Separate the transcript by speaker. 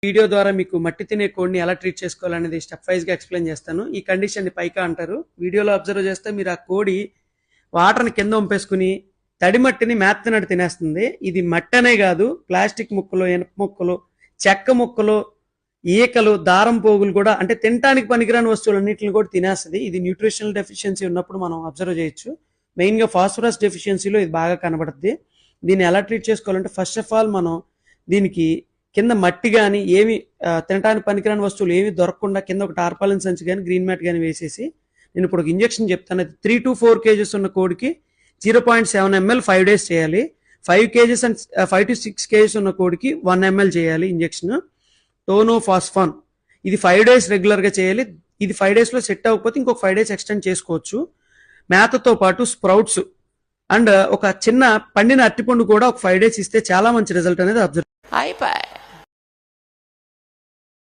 Speaker 1: Video ద్వారా మీకు మట్టి తినే కోడిని ఎలా ట్రీట్ చేసుకోవాలనేది స్టెప్ వైజ్ గా ఎక్స్ప్లెయిన్ చేస్తాను. ఈ కండిషన్ ని పైకా అంటారు. వీడియోలో అబ్జర్వ్ చేస్తే మీరు ఆ కోడి వాటర్ని కింద వంపేసుకుని తడి మట్టిని మేత్తనట్టు తినేస్తుంది. ఇది మట్టి అనే కాదు, ప్లాస్టిక్ ముక్కలు, ఇనుప ముక్కలు, చెక్క ముక్కలు, ఈకలు, దారం పోగులు కూడా, అంటే తినడానికి పనికిరాని వస్తువులన్నింటిని కూడా తినేస్తుంది. ఇది న్యూట్రిషనల్ డెఫిషియన్సీ ఉన్నప్పుడు మనం అబ్జర్వ్ చేయొచ్చు. మెయిన్ గా ఫాస్ఫరస్ డెఫిషియన్సీలో ఇది బాగా కనబడుతుంది. దీన్ని ఎలా ట్రీట్ చేసుకోవాలంటే ఫస్ట్ ఆఫ్ ఆల్ మనం దీనికి కింద మట్టి కానీ ఏమి తినడానికి పనికిరాని వస్తువులు ఏమి దొరకకుండా కింద ఒక టార్పాలిన్ సంచి కానీ గ్రీన్ మ్యాట్ కానీ వేసేసి, నేను ఇప్పుడు ఒక ఇంజెక్షన్ చెప్తాను. 3 to 4 kgs ఉన్న కోడికి 0.7 ml 5 days చేయాలి. 5 kgs అండ్ 5 to 6 kgs ఉన్న కోడికి 1 ml చేయాలి ఇంజెక్షన్. టోనోఫాస్ఫాన్ ఇది 5 days రెగ్యులర్ గా చేయాలి. ఇది 5 days లో సెట్ అవ్వకపోతే ఇంకొక 5 days ఎక్స్టెండ్ చేసుకోవచ్చు. మేతతో పాటు స్ప్రౌట్స్ అండ్ ఒక చిన్న పండిన అరటిపండు కూడా ఒక 5 days ఇస్తే చాలా మంచి రిజల్ట్ అనేది అబ్జర్వ్.